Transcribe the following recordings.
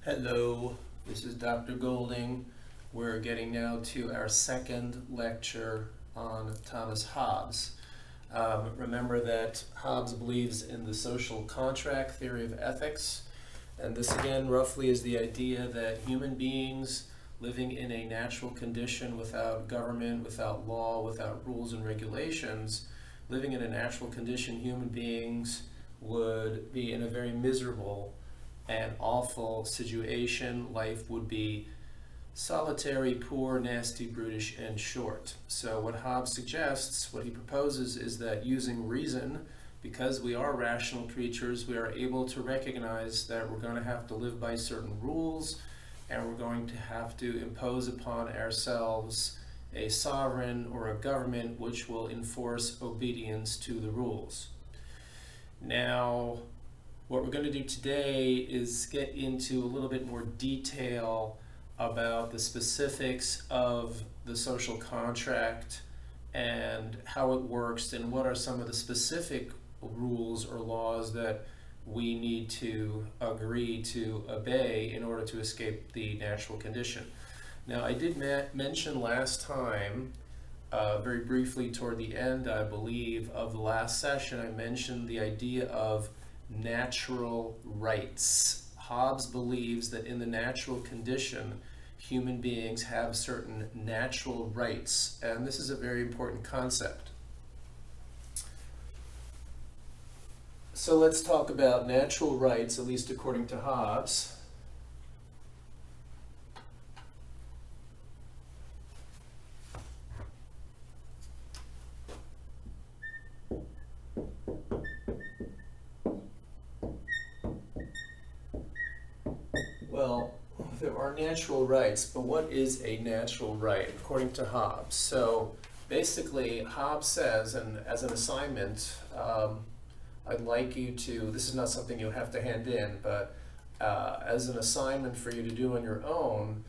Hello, this is Dr. Golding. We're getting now to our second lecture on Thomas Hobbes. Remember that Hobbes believes in the social contract theory of ethics, and this again roughly is the idea that human beings living in a natural condition without government, without law, without rules and regulations, living in a natural condition, human beings would be in a very miserable and awful situation. Life would be solitary, poor, nasty, brutish, and short. So what Hobbes suggests, what he proposes, is that using reason, because we are rational creatures, we are able to recognize that we're going to have to live by certain rules, and we're going to have to impose upon ourselves a sovereign or a government which will enforce obedience to the rules. Now, what we're going to do today is get into a little bit more detail about the specifics of the social contract and how it works and what are some of the specific rules or laws that we need to agree to obey in order to escape the natural condition. Now, I did mention last time, very briefly toward the end, I believe, of the last session, I mentioned the idea of natural rights. Hobbes believes that in the natural condition, human beings have certain natural rights, and this is a very important concept. So let's talk about natural rights, at least according to Hobbes. Well, there are natural rights, but what is a natural right according to Hobbes? So basically, Hobbes says, and as an assignment, I'd like you to, this is not something you'll have to hand in, but as an assignment for you to do on your own,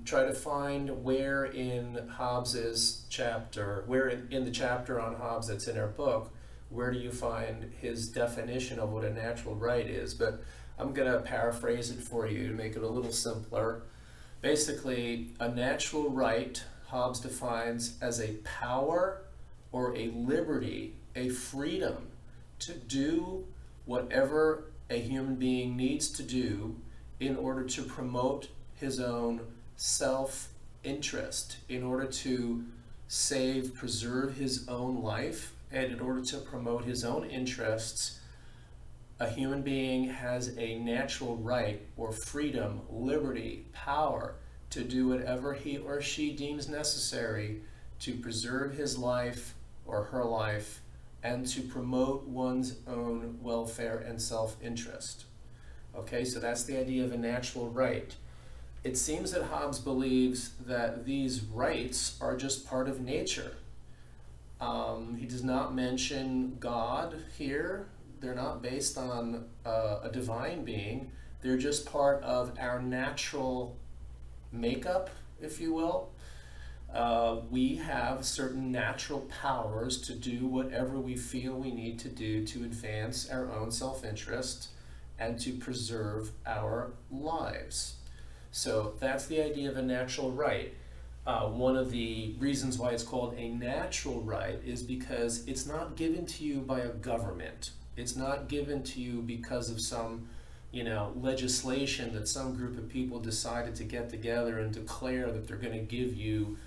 try to find where in Hobbes's chapter, where in the chapter on Hobbes that's in our book, where do you find his definition of what a natural right is? But I'm going to paraphrase it for you to make it a little simpler. Basically, a natural right, Hobbes defines as a power or a liberty, a freedom to do whatever a human being needs to do in order to promote his own self-interest, in order to preserve his own life, and in order to promote his own interests. A human being has a natural right or freedom, liberty, power to do whatever he or she deems necessary to preserve his life or her life and to promote one's own welfare and self-interest. Okay, so that's the idea of a natural right. It seems that Hobbes believes that these rights are just part of nature. He does not mention God here. They're not based on a divine being. They're just part of our natural makeup, if you will. We have certain natural powers to do whatever we feel we need to do to advance our own self-interest and to preserve our lives. So that's the idea of a natural right. One of the reasons why it's called a natural right is because it's not given to you by a government. It's not given to you because of some, legislation that some group of people decided to get together and declare that they're going to give you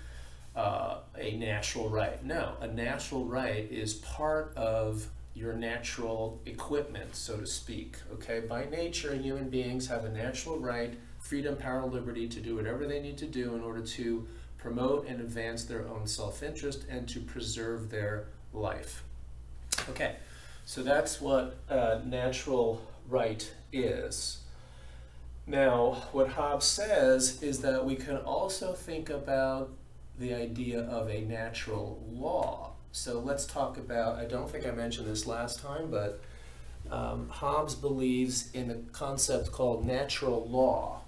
a natural right. No, a natural right is part of your natural equipment, so to speak. Okay, by nature, human beings have a natural right, freedom, power, liberty to do whatever they need to do in order to promote and advance their own self-interest and to preserve their life. Okay. So that's what natural right is. Now, what Hobbes says is that we can also think about the idea of a natural law. So let's talk about, I don't think I mentioned this last time, but Hobbes believes in a concept called natural law.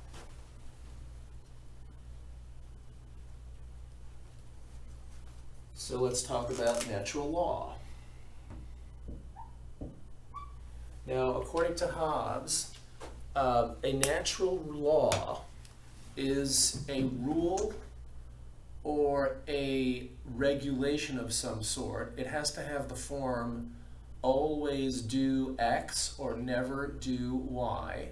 So let's talk about natural law. Now, according to Hobbes, A natural law is a rule or a regulation of some sort. It has to have the form always do X or never do Y.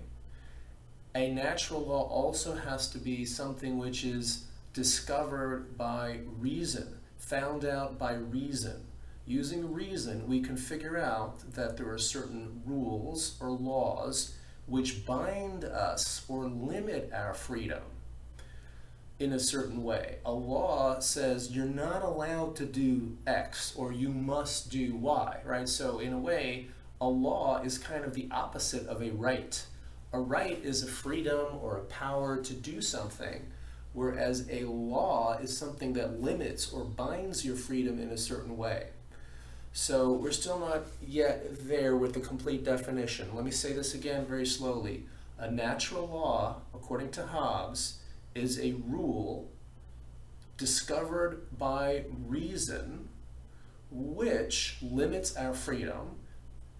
A natural law also has to be something which is discovered by reason, found out by reason. Using reason, we can figure out that there are certain rules or laws which bind us or limit our freedom in a certain way. A law says you're not allowed to do X or you must do Y, right? So in a way, a law is kind of the opposite of a right. A right is a freedom or a power to do something, whereas a law is something that limits or binds your freedom in a certain way. So we're still not yet there with the complete definition. Let me say this again very slowly. A natural law, according to Hobbes, is a rule discovered by reason which limits our freedom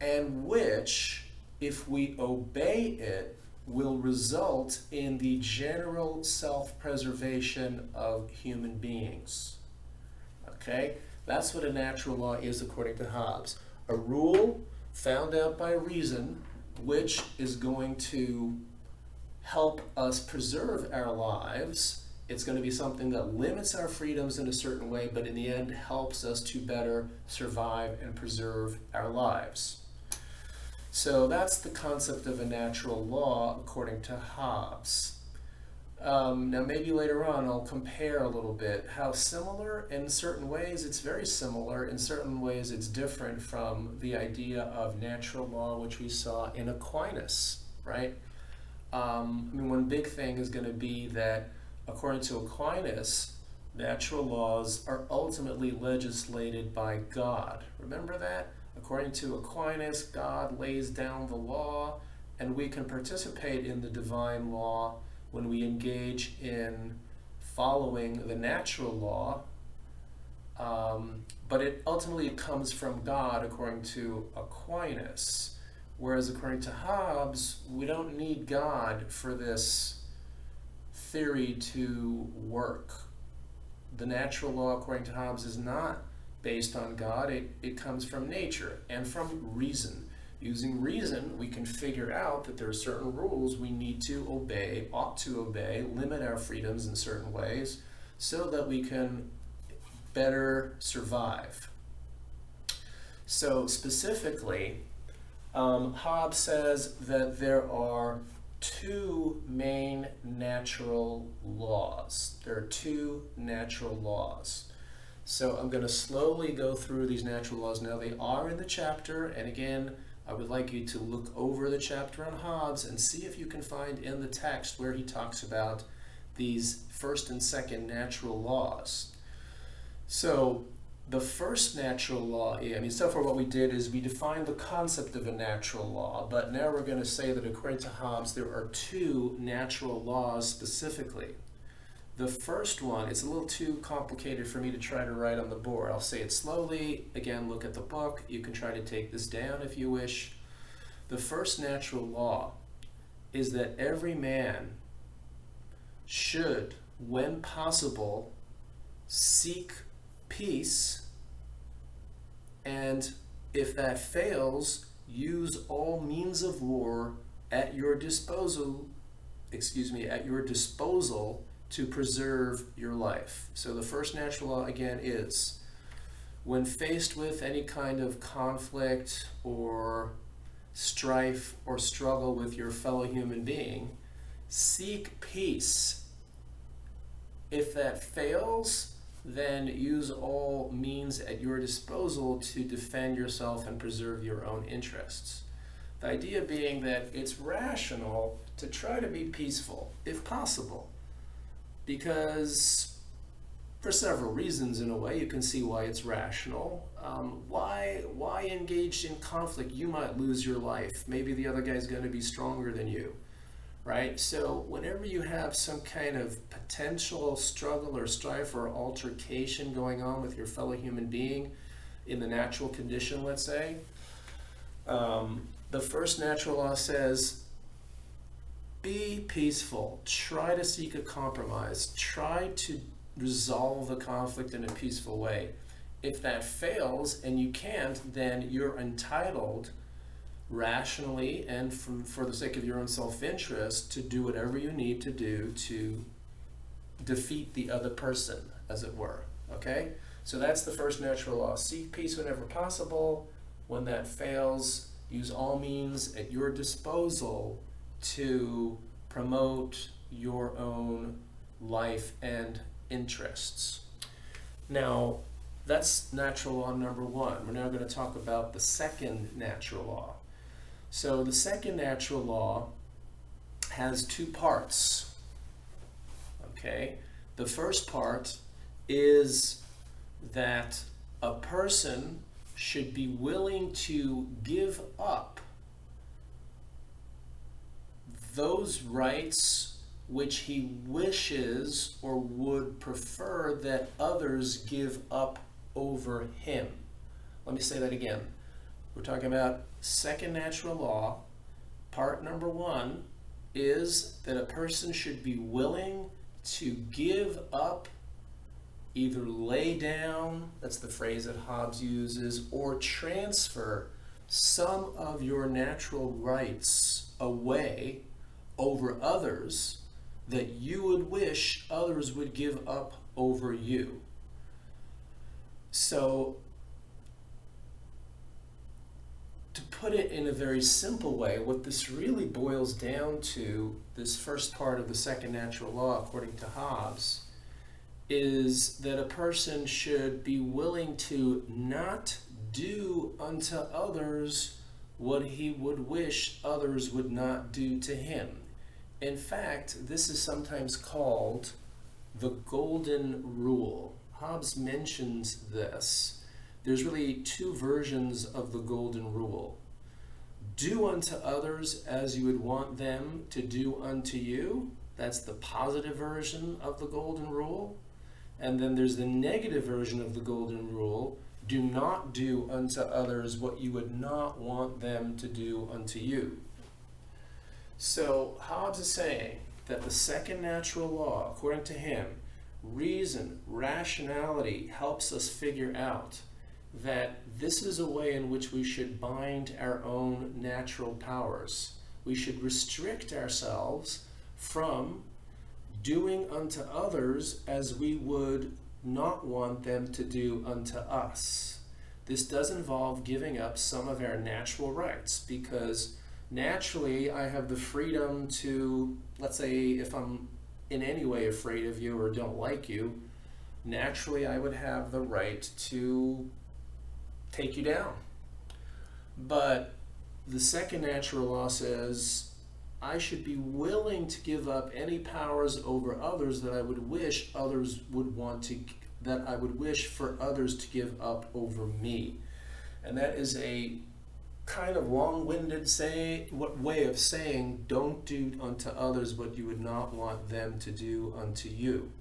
and which, if we obey it, will result in the general self-preservation of human beings. Okay? That's what a natural law is according to Hobbes. A rule found out by reason which is going to help us preserve our lives. It's going to be something that limits our freedoms in a certain way, but in the end helps us to better survive and preserve our lives. So that's the concept of a natural law according to Hobbes. Now maybe later on I'll compare a little bit how similar in certain ways it's very similar, in certain ways it's different from the idea of natural law which we saw in Aquinas, right? One big thing is going to be that according to Aquinas, natural laws are ultimately legislated by God. Remember that? According to Aquinas, God lays down the law, and we can participate in the divine law when we engage in following the natural law, but it ultimately comes from God according to Aquinas. Whereas according to Hobbes, we don't need God for this theory to work. The natural law, according to Hobbes, is not based on God. It comes from nature and from reason. Using reason, we can figure out that there are certain rules we need to obey, ought to obey, limit our freedoms in certain ways, so that we can better survive. So specifically, Hobbes says that there are two main natural laws. There are two natural laws. So I'm going to slowly go through these natural laws. Now they are in the chapter, and again, I would like you to look over the chapter on Hobbes and see if you can find in the text where he talks about these first and second natural laws. So the first natural law, so far what we did is we defined the concept of a natural law, but now we're going to say that according to Hobbes, there are two natural laws specifically. The first one, it's a little too complicated for me to try to write on the board. I'll say it slowly. Again, look at the book. You can try to take this down if you wish. The first natural law is that every man should, when possible, seek peace, and if that fails, use all means of war at your disposal to preserve your life. So the first natural law again is, when faced with any kind of conflict or strife or struggle with your fellow human being, seek peace. If that fails, then use all means at your disposal to defend yourself and preserve your own interests. The idea being that it's rational to try to be peaceful, if possible, because for several reasons, in a way, you can see why it's rational. Why engaged in conflict? You might lose your life. Maybe the other guy's going to be stronger than you. Right? So whenever you have some kind of potential struggle or strife or altercation going on with your fellow human being in the natural condition, let's say, the first natural law says be peaceful. Try to seek a compromise. Try to resolve the conflict in a peaceful way. If that fails and you can't, then you're entitled rationally and for the sake of your own self-interest to do whatever you need to do to defeat the other person, as it were. Okay? So that's the first natural law. Seek peace whenever possible. When that fails, use all means at your disposal to promote your own life and interests. Now, that's natural law number one. We're now going to talk about the second natural law. So the second natural law has two parts. Okay? The first part is that a person should be willing to give up those rights which he wishes or would prefer that others give up over him. Let me say that again. We're talking about second natural law. Part number one is that a person should be willing to give up, either lay down, that's the phrase that Hobbes uses, or transfer some of your natural rights away over others that you would wish others would give up over you. So, to put it in a very simple way, what this really boils down to, this first part of the second natural law, according to Hobbes, is that a person should be willing to not do unto others what he would wish others would not do to him. In fact, this is sometimes called the golden rule. Hobbes mentions this. There's really two versions of the golden rule. Do unto others as you would want them to do unto you. That's the positive version of the golden rule. And then there's the negative version of the golden rule. Do not do unto others what you would not want them to do unto you. So Hobbes is saying that the second natural law, according to him, reason, rationality helps us figure out that this is a way in which we should bind our own natural powers. We should restrict ourselves from doing unto others as we would not want them to do unto us. This does involve giving up some of our natural rights, because naturally I have the freedom to, let's say if I'm in any way afraid of you or don't like you, naturally I would have the right to take you down. But the second natural law says I should be willing to give up any powers over others that I would wish others would want to, that I would wish for others to give up over me. And that is a kind of long-winded way of saying don't do unto others what you would not want them to do unto you.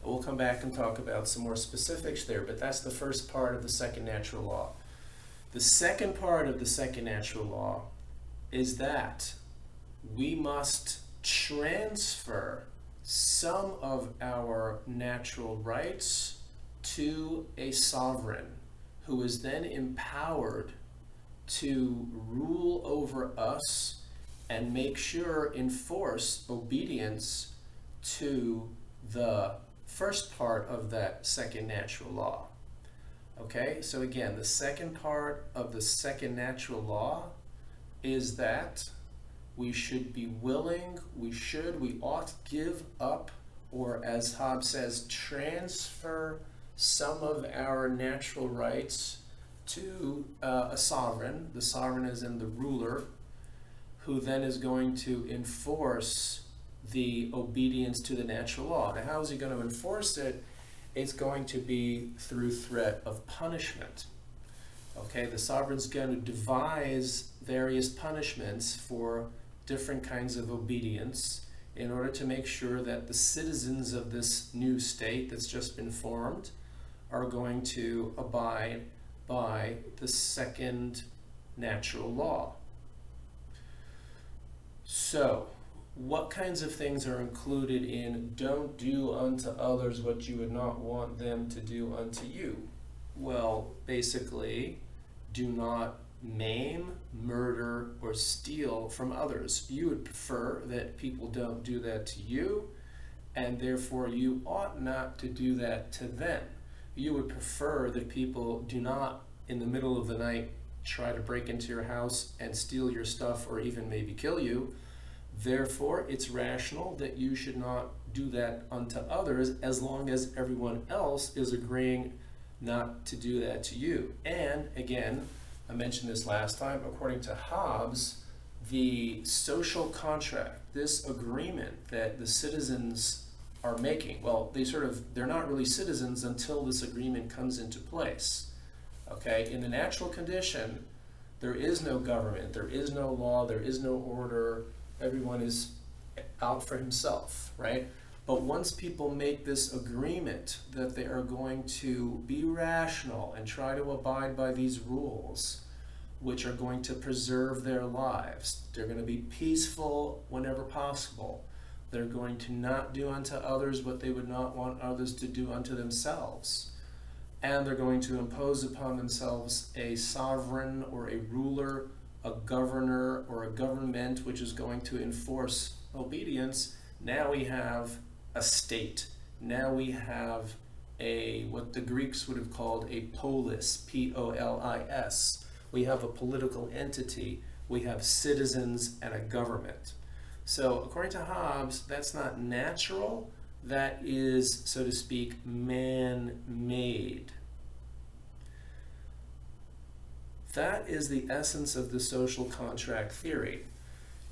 We'll come back and talk about some more specifics there, but that's the first part of the second natural law. The second part of the second natural law is that we must transfer some of our natural rights to a sovereign who is then empowered to rule over us and make sure, enforce obedience to the first part of that second natural law. Okay, so again, the second part of the second natural law is that we should be willing, we ought to give up, or as Hobbes says, transfer some of our natural rights to a sovereign. The sovereign is in the ruler, who then is going to enforce the obedience to the natural law. Now, how is he going to enforce it? It's going to be through threat of punishment. Okay, the sovereign's going to devise various punishments for different kinds of obedience in order to make sure that the citizens of this new state that's just been formed are going to abide by the second natural law. So, what kinds of things are included in don't do unto others what you would not want them to do unto you? Well, basically, do not maim, murder, or steal from others. You would prefer that people don't do that to you, and therefore you ought not to do that to them. You would prefer that people do not, in the middle of the night, try to break into your house and steal your stuff or even maybe kill you. Therefore, it's rational that you should not do that unto others as long as everyone else is agreeing not to do that to you. And again, I mentioned this last time, according to Hobbes, the social contract, this agreement that the citizens are making, well, they're not really citizens until this agreement comes into place. Okay, in the natural condition, there is no government, there is no law, there is no order, everyone is out for himself, right? But once people make this agreement that they are going to be rational and try to abide by these rules, which are going to preserve their lives, they're going to be peaceful whenever possible, they're going to not do unto others what they would not want others to do unto themselves, and they're going to impose upon themselves a sovereign or a ruler, a governor or a government which is going to enforce obedience. Now we have a state. Now we have what the Greeks would have called a polis, P-O-L-I-S. We have a political entity. We have citizens and a government. So according to Hobbes, that's not natural. That is, so to speak, man-made. That is the essence of the social contract theory.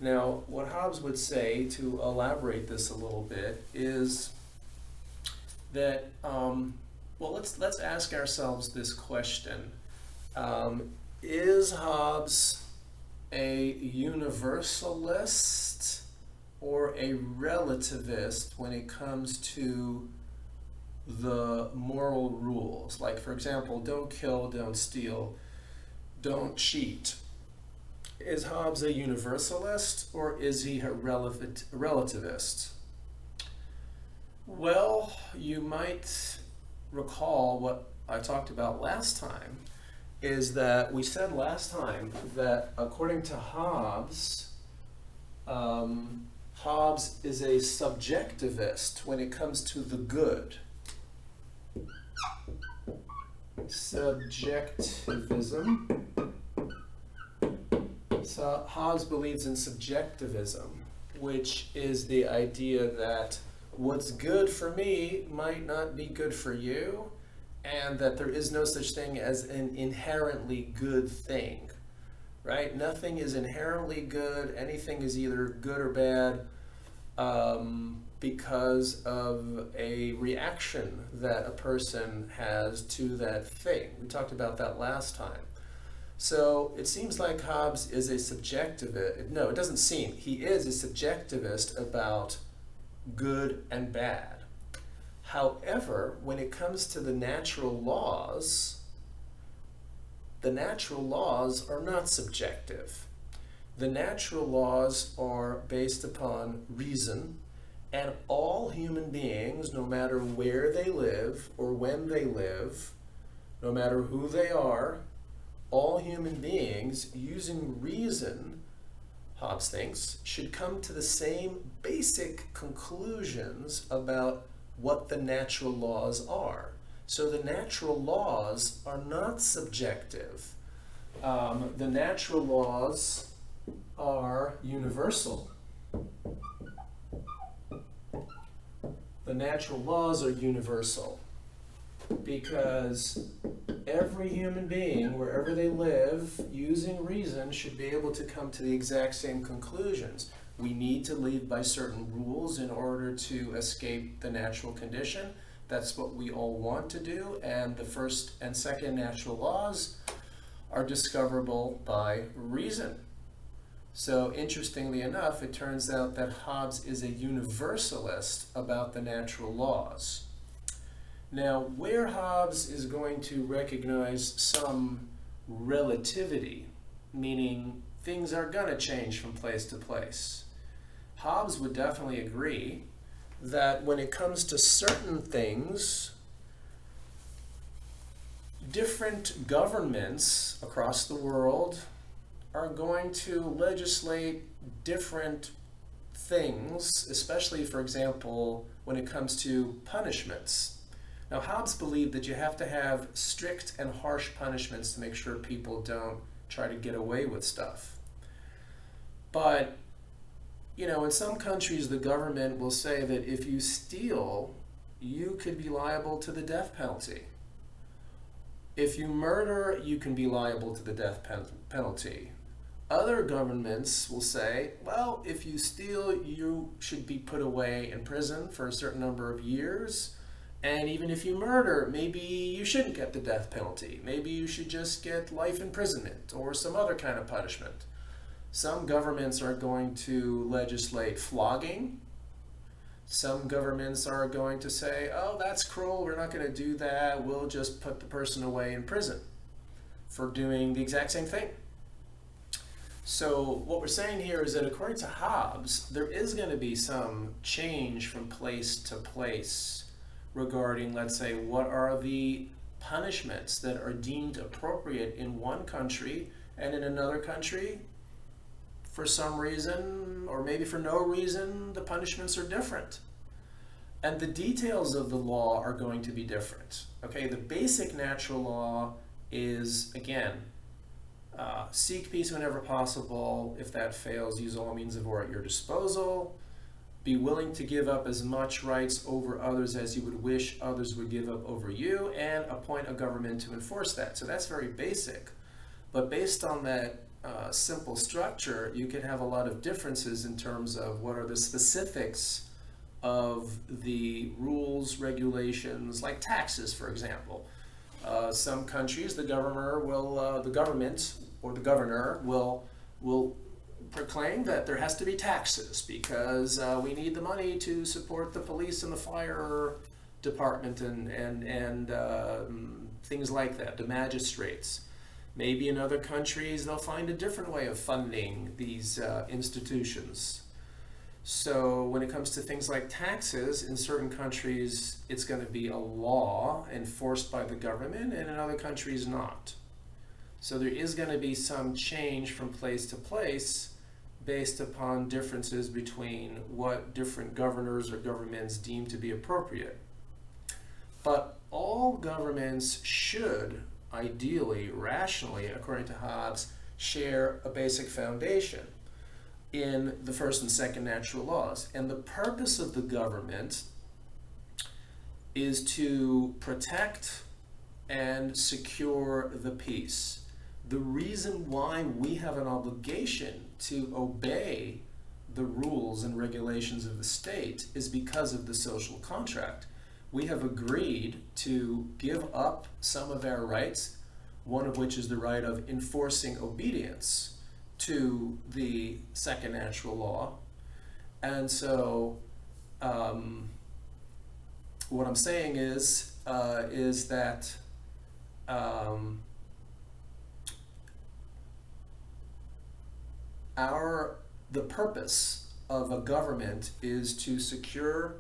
Now, what Hobbes would say, to elaborate this a little bit, is that, well, let's ask ourselves this question. Is Hobbes a universalist or a relativist when it comes to the moral rules? Like, for example, don't kill, don't steal, don't cheat. Is Hobbes a universalist or is he a relativist? Well, you might recall what I talked about last time, is that we said last time that according to Hobbes, Hobbes is a subjectivist when it comes to the good. Subjectivism. So Hobbes believes in subjectivism, which is the idea that what's good for me might not be good for you, and that there is no such thing as an inherently good thing, right? Nothing is inherently good. Anything is either good or bad because of a reaction that a person has to that thing. We talked about that last time. So it seems like Hobbes is a subjectivist. No, it doesn't seem. He is a subjectivist about good and bad. However, when it comes to the natural laws are not subjective. The natural laws are based upon reason, and all human beings, no matter where they live or when they live, no matter who they are, all human beings using reason, Hobbes thinks, should come to the same basic conclusions about what the natural laws are. So the natural laws are not subjective. The natural laws are universal. The natural laws are universal because every human being, wherever they live, using reason, should be able to come to the exact same conclusions. We need to live by certain rules in order to escape the natural condition. That's what we all want to do, and the first and second natural laws are discoverable by reason. So interestingly enough, it turns out that Hobbes is a universalist about the natural laws. Now, where Hobbes is going to recognize some relativity, meaning things are going to change from place to place. Hobbes would definitely agree that when it comes to certain things, different governments across the world are going to legislate different things, especially, for example, when it comes to punishments. Now, Hobbes believed that you have to have strict and harsh punishments to make sure people don't try to get away with stuff. But, in some countries, the government will say that if you steal, you could be liable to the death penalty. If you murder, you can be liable to the death penalty. Other governments will say, well, if you steal, you should be put away in prison for a certain number of years. And even if you murder, maybe you shouldn't get the death penalty. Maybe you should just get life imprisonment or some other kind of punishment. Some governments are going to legislate flogging. Some governments are going to say, oh, that's cruel, we're not going to do that. We'll just put the person away in prison for doing the exact same thing. So what we're saying here is that according to Hobbes, there is going to be some change from place to place regarding, let's say, what are the punishments that are deemed appropriate in one country, and in another country, for some reason, or maybe for no reason, the punishments are different. And the details of the law are going to be different. Okay, the basic natural law is, again, seek peace whenever possible. If that fails, use all means of war at your disposal. Be willing to give up as much rights over others as you would wish others would give up over you, and appoint a government to enforce that. So that's very basic. But based on that simple structure, you can have a lot of differences in terms of what are the specifics of the rules, regulations, like taxes, for example. Some countries, the government or the governor will proclaim that there has to be taxes because we need the money to support the police and the fire department and things like that, the magistrates. Maybe in other countries they'll find a different way of funding these institutions. So when it comes to things like taxes, in certain countries it's going to be a law enforced by the government, and in other countries not. So there is going to be some change from place to place based upon differences between what different governors or governments deem to be appropriate. But all governments should, ideally, rationally, according to Hobbes, share a basic foundation in the first and second natural laws. And the purpose of the government is to protect and secure the peace. The reason why we have an obligation to obey the rules and regulations of the state is because of the social contract. We have agreed to give up some of our rights, one of which is the right of enforcing obedience to the second natural law. And so what I'm saying is that the purpose of a government is to secure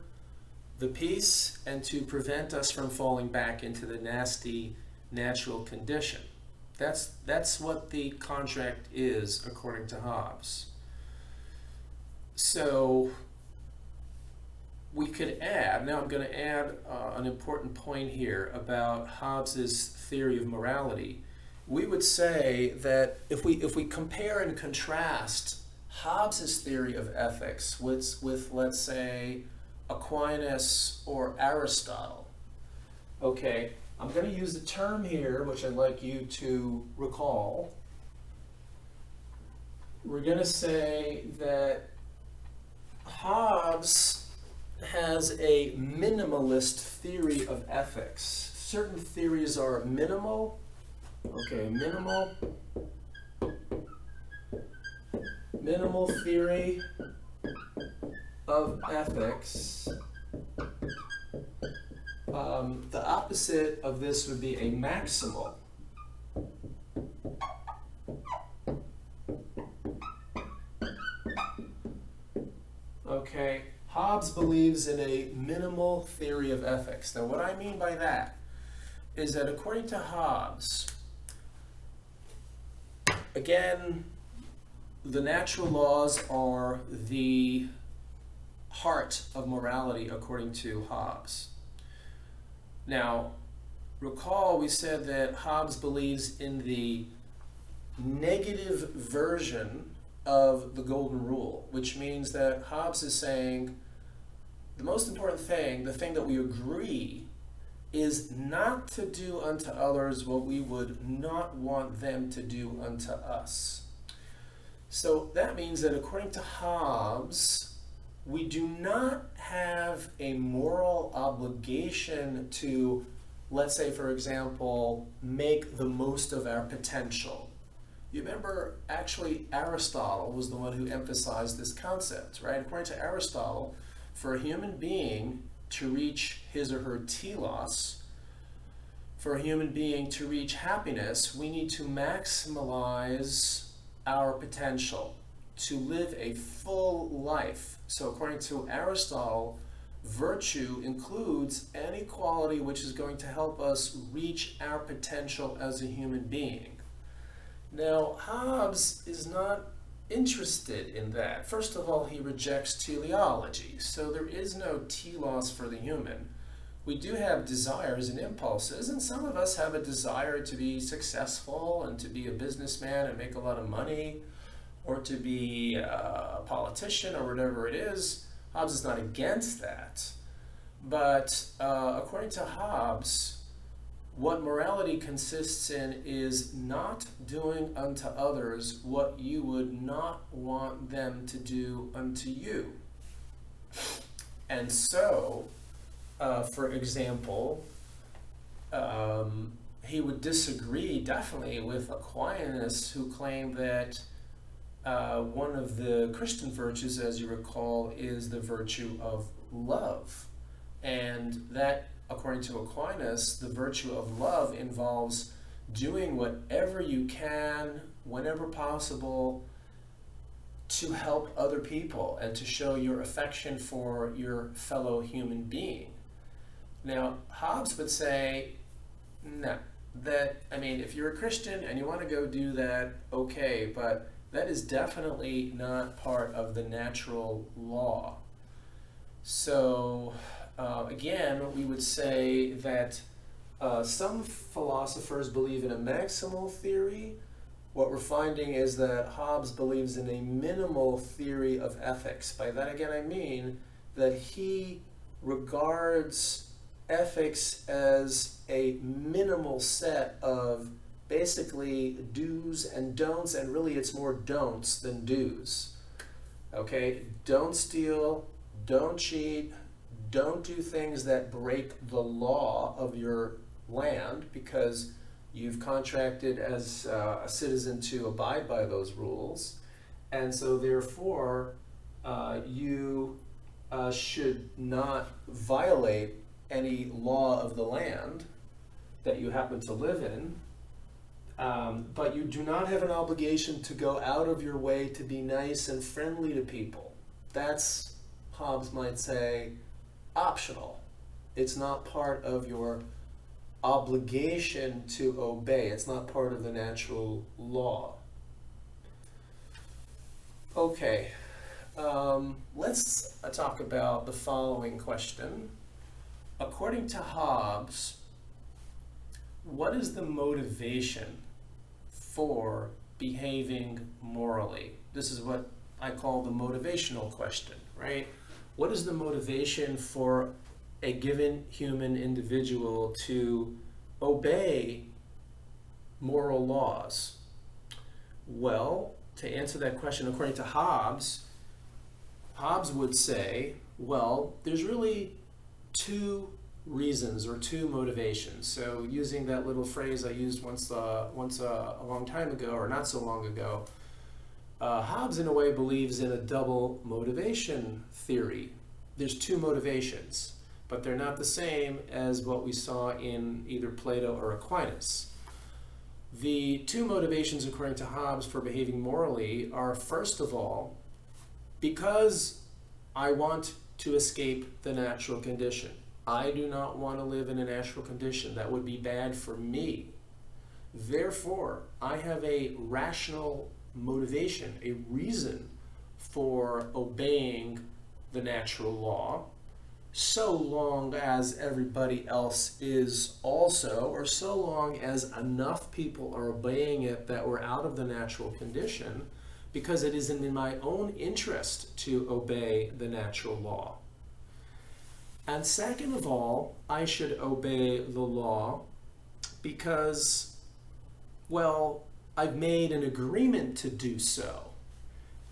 the peace and to prevent us from falling back into the nasty natural condition. That's what the contract is, according to Hobbes. So we could add, now I'm going to add an important point here about Hobbes's theory of morality. We would say that if we compare and contrast Hobbes's theory of ethics with let's say, Aquinas or Aristotle. Okay, I'm going to use a term here which I'd like you to recall. We're going to say that Hobbes has a minimalist theory of ethics. Certain theories are minimal. Okay, minimal theory of ethics. The opposite of this would be a maximal Okay, Hobbes believes in a minimal theory of ethics. Now, what I mean by that is that according to Hobbes, again, the natural laws are the heart of morality according to Hobbes. Now, recall we said that Hobbes believes in the negative version of the golden rule, which means that Hobbes is saying the most important thing, the thing that we agree, is not to do unto others what we would not want them to do unto us. So that means that according to Hobbes, we do not have a moral obligation to, let's say, for example, make the most of our potential. You remember, actually, Aristotle was the one who emphasized this concept, right? According to Aristotle, for a human being to reach his or her telos, for a human being to reach happiness, we need to maximize our potential, to live a full life. So according to Aristotle, virtue includes any quality which is going to help us reach our potential as a human being. Now, Hobbes is not interested in that. First of all, he rejects teleology, so there is no telos for the human. We do have desires and impulses, and some of us have a desire to be successful and to be a businessman and make a lot of money, or to be a politician or whatever it is. Hobbes is not against that. But according to Hobbes, what morality consists in is not doing unto others what you would not want them to do unto you. And so, for example, he would disagree definitely with Aquinas, who claimed that one of the Christian virtues, as you recall, is the virtue of love. And that, according to Aquinas, the virtue of love involves doing whatever you can, whenever possible, to help other people and to show your affection for your fellow human being. Now, Hobbes would say, no, if you're a Christian and you want to go do that, okay, but that is definitely not part of the natural law. So, again, we would say that some philosophers believe in a maximal theory. What we're finding is that Hobbes believes in a minimal theory of ethics. By that, again, I mean that he regards ethics as a minimal set of basically do's and don'ts, and really it's more don'ts than do's. Okay, don't steal, don't cheat, don't do things that break the law of your land, because you've contracted as a citizen to abide by those rules, and so therefore you should not violate any law of the land that you happen to live in, but you do not have an obligation to go out of your way to be nice and friendly to people. That's, Hobbes might say, optional. It's not part of your obligation to obey. It's not part of the natural law. Okay, let's talk about the following question. According to Hobbes, what is the motivation for behaving morally? This is what I call the motivational question, right? What is the motivation for a given human individual to obey moral laws? Well, to answer that question, according to Hobbes, Hobbes would say, well, there's really two reasons or two motivations. So using that little phrase I used once a long time ago, or not so long ago, Hobbes in a way believes in a double motivation theory. There's two motivations, but they're not the same as what we saw in either Plato or Aquinas. The two motivations according to Hobbes for behaving morally are, first of all, because I want to escape the natural condition. I do not want to live in a natural condition. That would be bad for me. Therefore, I have a rational motivation, a reason for obeying the natural law, so long as everybody else is also, or so long as enough people are obeying it that we're out of the natural condition, because it is in my own interest to obey the natural law. And second of all, I should obey the law because, well, I've made an agreement to do so.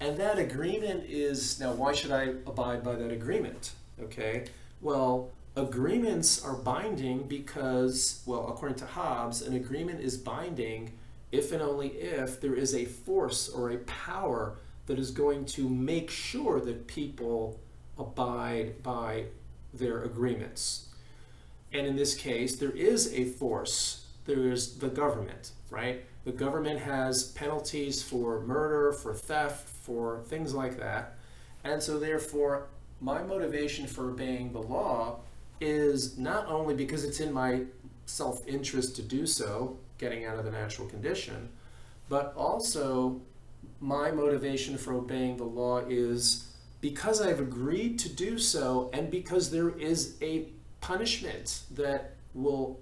And that agreement is, now why should I abide by that agreement? Okay, well, agreements are binding because, well, according to Hobbes, an agreement is binding if and only if there is a force or a power that is going to make sure that people abide by their agreements. And in this case, there is a force. There is the government, right? The government has penalties for murder, for theft, for things like that. And so therefore, my motivation for obeying the law is not only because it's in my self-interest to do so, getting out of the natural condition, but also my motivation for obeying the law is because I've agreed to do so and because there is a punishment that will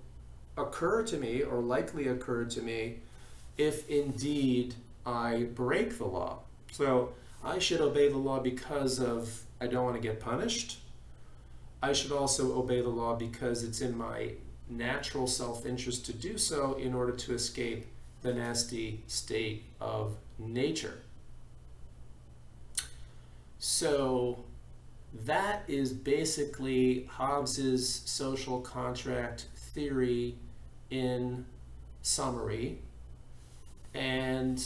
occur to me or likely occur to me if indeed I break the law. So I should obey the law because of I don't want to get punished. I should also obey the law because it's in my natural self-interest to do so in order to escape the nasty state of nature. So that is basically Hobbes's social contract theory in summary. And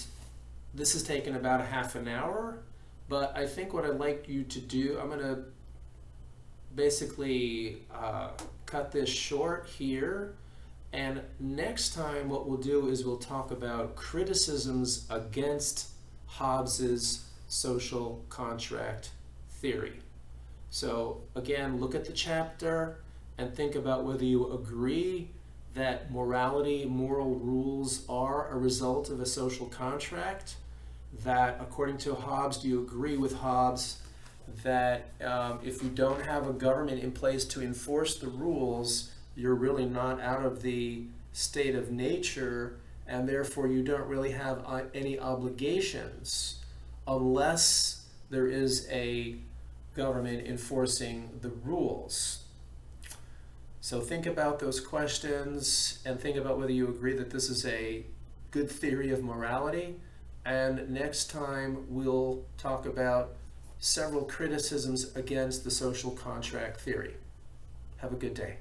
this has taken about a half an hour, but I think what I'd like you to do, I'm going to basically cut this short here. And next time what we'll do is we'll talk about criticisms against Hobbes's social contract theory. So again, look at the chapter and think about whether you agree that morality, moral rules are a result of a social contract, that according to Hobbes, do you agree with Hobbes that if you don't have a government in place to enforce the rules, you're really not out of the state of nature, and therefore you don't really have any obligations unless there is a government enforcing the rules. So think about those questions and think about whether you agree that this is a good theory of morality. And next time we'll talk about several criticisms against the social contract theory. Have a good day.